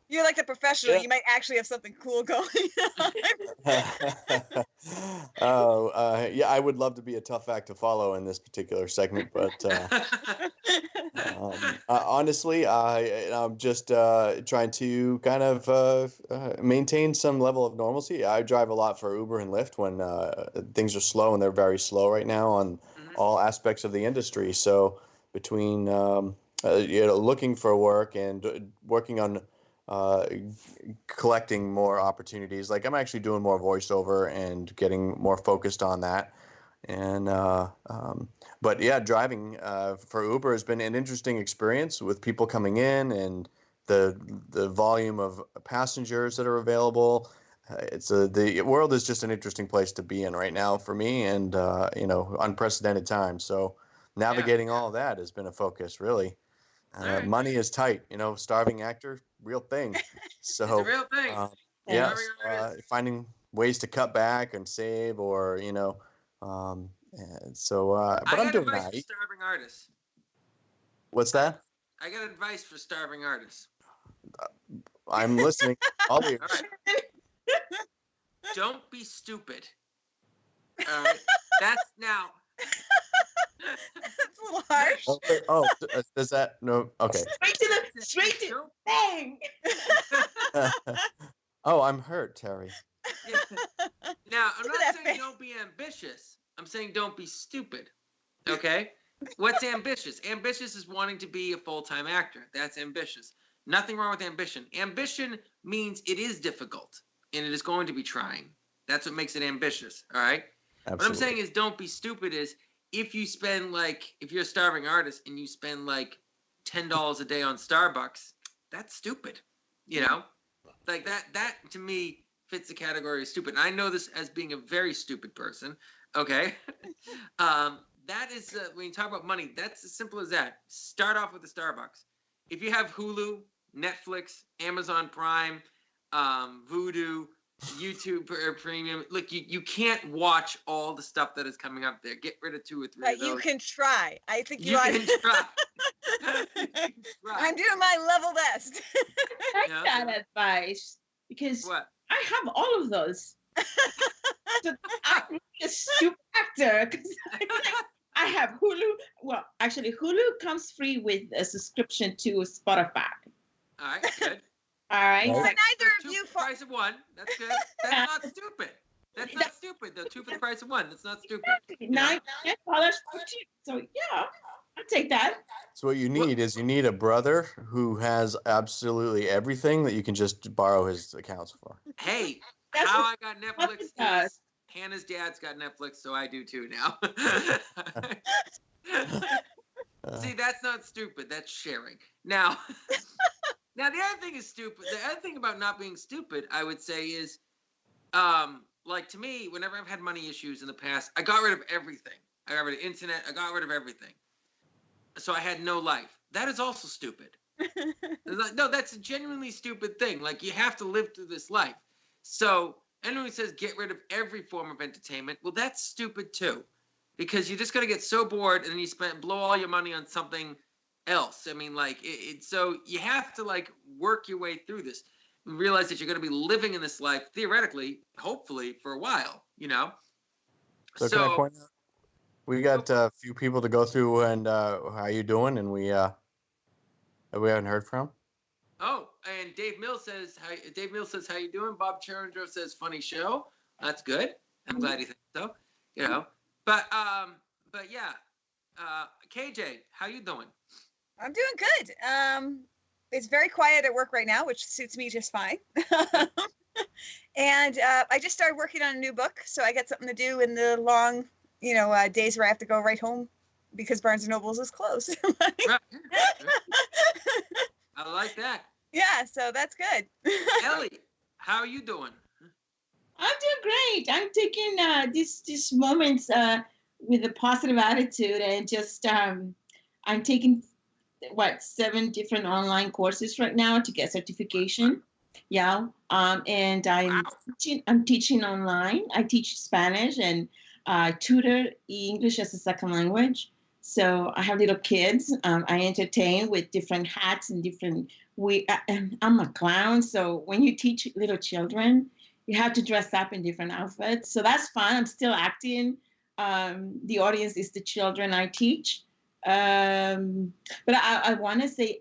C: You're like the professional.
B: Yeah.
C: You might actually have something cool going on.
B: Yeah, I would love to be a tough act to follow in this particular segment, but honestly, I'm just trying to kind of maintain some level of normalcy. I drive a lot for Uber and Lyft when things are slow, and they're very slow right now on all aspects of the industry. So between looking for work and working on collecting more opportunities, like I'm actually doing more voiceover and getting more focused on that. And but yeah, driving for Uber has been an interesting experience with people coming in and the volume of passengers that are available. The world is just an interesting place to be in right now for me, and unprecedented times. So navigating all of that has been a focus, really.
A: Right.
B: Money is tight, starving actor, real thing. So
A: It's a real thing.
B: yeah,
A: Starving artist.
B: finding ways to cut back and save, or and so but
A: I
B: I'm
A: got
B: doing
A: advice
B: that.
A: for starving artists.
B: What's that?
A: I got advice for starving artists.
B: I'm listening. All ears.
A: All right. Don't be stupid. All right. That's now.
C: That's a little harsh.
B: Okay. Does that no? Okay.
G: Straight to bang.
B: Oh, I'm hurt, Terry.
A: Yeah. Now, I'm
C: Look at
A: not
C: that
A: saying
C: face.
A: don't be ambitious. I'm saying don't be stupid. Okay? What's ambitious? Ambitious is wanting to be a full-time actor. That's ambitious. Nothing wrong with ambition. Ambition means it is difficult and it is going to be trying. That's what makes it ambitious. All right?
B: Absolutely.
A: What I'm saying is don't be stupid is if you're a starving artist and you spend like $10 a day on Starbucks, that's stupid. Like that to me fits the category of stupid. And I know this as being a very stupid person. Okay. that is when you talk about money, that's as simple as that. Start off with the Starbucks. If you have Hulu, Netflix, Amazon Prime, Vudu, YouTube Premium, look, you can't watch all the stuff that is coming up there. Get rid of 2 or 3
C: But
A: of those.
C: you can try. I think you
A: You
C: ought
A: can try. You can try.
C: I'm doing my level best.
G: I
A: Yeah,
G: like that
A: yeah.
G: advice because
A: What?
G: I have all of those. So I'm a super actor because I have Hulu. Well, actually, Hulu comes free with a subscription to Spotify.
A: All right, good.
G: All right.
B: Well,
G: So-
C: But neither
A: So
C: of
A: 2
C: you.
A: for the price of 1. That's good. That's not stupid. That's not stupid, though. 2 for the price of 1. That's not stupid.
G: $9 for cheap. So yeah, I'll take that.
B: So what you need is you need a brother who has absolutely everything that you can just borrow his accounts for.
A: Hey,
G: That's
A: how
G: what
A: I got Netflix
G: does.
A: is Hannah's dad's got Netflix, so I do too now. See, that's not stupid. That's sharing. Now, now the other thing is stupid. The other thing about not being stupid, I would say, is like to me, whenever I've had money issues in the past, I got rid of everything. I got rid of internet. I got rid of everything. So I had no life. That is also stupid. No, that's a genuinely stupid thing. Like, you have to live through this life. So anyone who says get rid of every form of entertainment, well, that's stupid too, because you're just gonna get so bored and then you blow all your money on something else. I mean, like, so you have to like work your way through this and realize that you're gonna be living in this life theoretically, hopefully, for a while. You know.
B: So can I point out? We got a few people to go through, and how you doing? And we haven't heard from.
A: Oh, and Dave Mills says, how you doing? Bob Cherringer says, funny show. That's good. I'm glad he thinks so. You know, but yeah, KJ, how you doing?
C: I'm doing good. It's very quiet at work right now, which suits me just fine. And I just started working on a new book, so I got something to do in the long, days where I have to go right home because Barnes & Nobles is closed.
A: Right. I like that.
C: Yeah, so that's good.
A: Ellie, how are you doing?
G: I'm doing great. I'm taking these moments with a positive attitude and just I'm taking 7 different online courses right now to get certification. Yeah, and I'm teaching online. I teach Spanish and tutor English as a second language. So I have little kids. I entertain with different hats and different. I'm a clown, so when you teach little children, you have to dress up in different outfits. So that's fun. I'm still acting. The audience is the children I teach. But I want to say,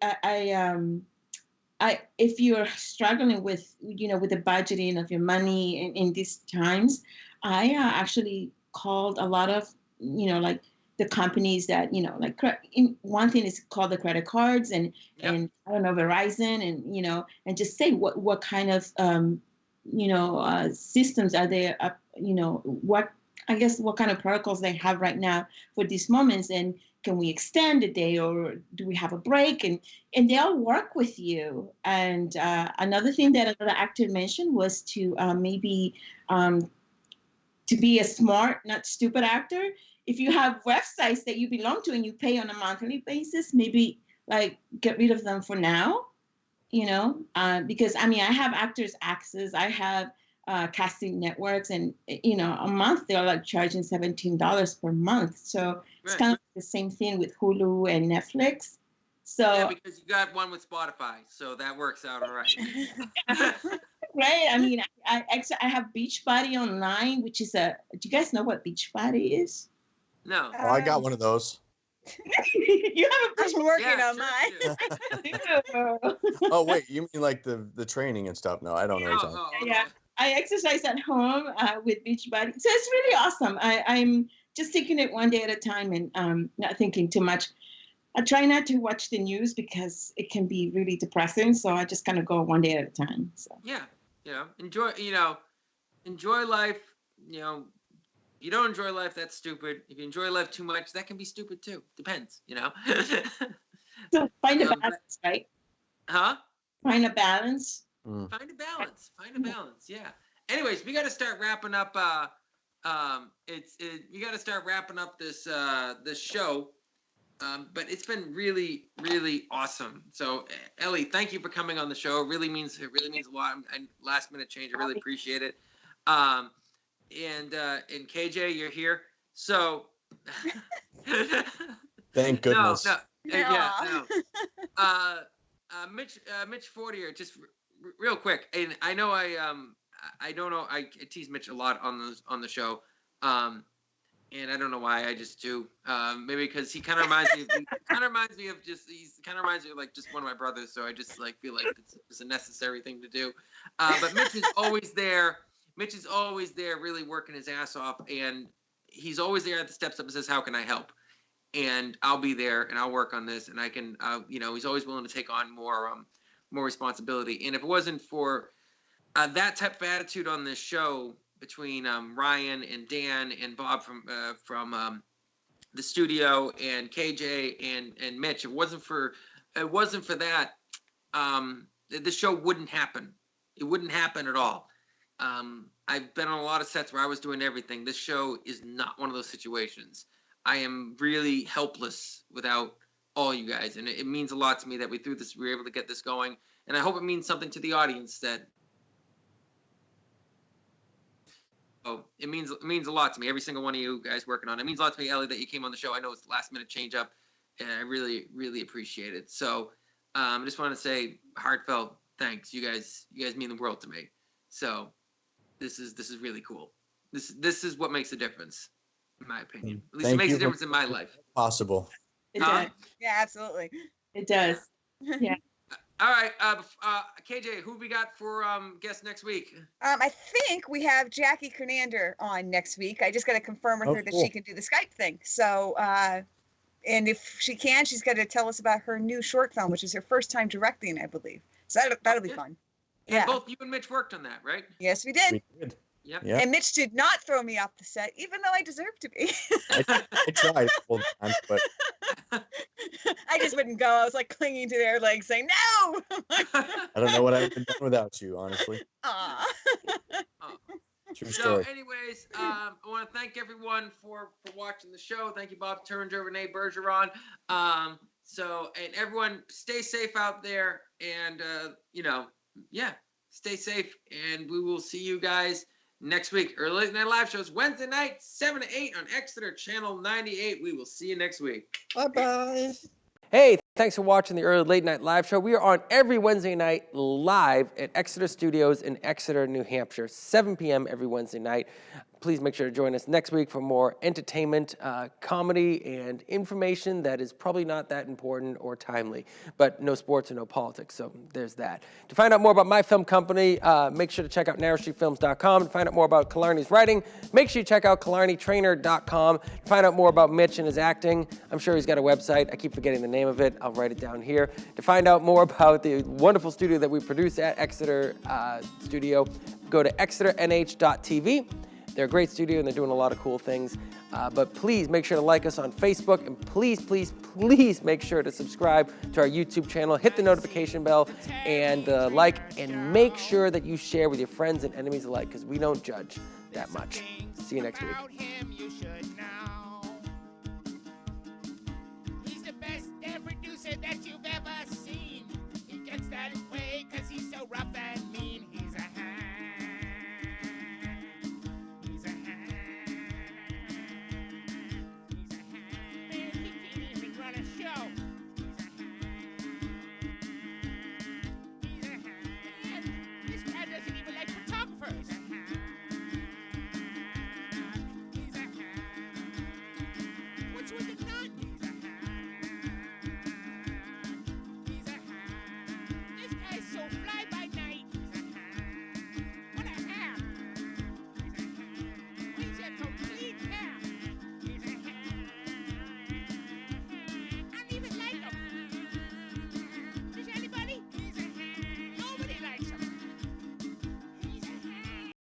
G: if you're struggling with the budgeting of your money in these times, I actually called a lot of, like the companies that, one thing is called the credit cards and I don't know, Verizon and just say what kind of, systems are there, what kind of protocols they have right now for these moments, and can we extend a day or do we have a break? And they'll work with you. And another thing that another actor mentioned was to maybe to be a smart, not stupid actor. If you have websites that you belong to and you pay on a monthly basis, maybe like get rid of them for now, because I have Actors Access, I have casting networks, and a month they're like charging $17 per month. So it's kind of the same thing with Hulu and Netflix. So
A: yeah, because you got one with Spotify, so that works out all right.
G: Right. I have Beachbody online, which is do you guys know what Beachbody is?
A: No.
B: Oh, I got one of those.
G: You have a
C: I'm working on mine.
B: Oh wait, you mean like the training and stuff? No, I don't know.
A: Oh,
G: Yeah, I exercise at home with Beachbody, so it's really awesome. I'm just taking it one day at a time and not thinking too much. I try not to watch the news because it can be really depressing, so I just kind of go one day at a time. So
A: yeah, enjoy life. If you don't enjoy life, that's stupid. If you enjoy life too much, that can be stupid too. Depends,
G: So find a balance, right?
A: Huh?
G: Find a balance.
A: Find a balance. Yeah. Anyways, we got to start wrapping up You got to start wrapping up this show. But it's been really, really awesome. So, Ellie, thank you for coming on the show. It really means a lot. And last minute change, I really appreciate it. And KJ, you're here. So,
B: Thank goodness.
A: No. Mitch Fortier, just real quick, and I know I don't know, I tease Mitch a lot on the show. And I don't know why, I just do. Maybe because he kind of reminds me of like just one of my brothers. So I just like feel like it's a necessary thing to do. But Mitch is always there. Mitch is always there, really working his ass off, and he's always there at the steps up and says, "How can I help?" And I'll be there, and I'll work on this, and I can, he's always willing to take on more responsibility. And if it wasn't for that type of attitude on this show, between Ryan and Dan and Bob from the studio and KJ and Mitch, it wasn't for that, the show wouldn't happen. It wouldn't happen at all. I've been on a lot of sets where I was doing everything. This show is not one of those situations. I am really helpless without all you guys, and it means a lot to me that we were able to get this going, and I hope it means something to the audience that. Oh, it means a lot to me. Every single one of you guys working on it. It means a lot to me, Ellie, that you came on the show. I know it's last minute change up, and I really, really appreciate it. So, I just want to say heartfelt thanks. You guys mean the world to me. So, this is really cool. This is what makes a difference, in my opinion. At least it makes a difference in my life.
B: Possible.
G: It does.
C: Yeah, absolutely.
G: It does. Yeah.
A: All right, KJ, who we got for guest next week?
C: I think we have Jackie Kernander on next week. I just got to confirm with her that she can do the Skype thing. So, and if she can, she's got to tell us about her new short film, which is her first time directing, I believe. So that'll be fun.
A: And
C: Yeah.
A: both you and Mitch worked on that, right?
C: Yes, we did.
B: We did.
A: Yep.
B: Yeah.
C: And Mitch did not throw me off the set, even though I deserved to be.
B: I tried a couple times, but
C: I just wouldn't go. I was like clinging to their legs, saying no.
B: I don't know what I would have done without you, honestly.
C: Aw.
B: True
A: So,
B: story.
A: anyways, I want to thank everyone for watching the show. Thank you, Bob Turner, Renee Bergeron. And everyone, stay safe out there, and stay safe. And we will see you guys next week. Early Late Night Live shows Wednesday night, 7 to 8 on Exeter Channel 98. We will see you next week.
E: Bye-bye. Hey, thanks for watching the Early Late Night Live show. We are on every Wednesday night live at Exeter Studios in Exeter, New Hampshire, 7 p.m. every Wednesday night. Please make sure to join us next week for more entertainment, comedy, and information that is probably not that important or timely, but no sports and no politics, so there's that. To find out more about my film company, make sure to check out narrowstreetfilms.com. To find out more about Killarney's writing, make sure you check out killarneytrainer.com. To find out more about Mitch and his acting, I'm sure he's got a website. I keep forgetting the name of it. I'll write it down here. To find out more about the wonderful studio that we produce at Exeter Studio, go to exeternh.tv. They're a great studio, and they're doing a lot of cool things. But please make sure to like us on Facebook, and please, please, please make sure to subscribe to our YouTube channel. Hit the notification bell and like, and make sure that you share with your friends and enemies alike, because we don't judge that much. See you next week.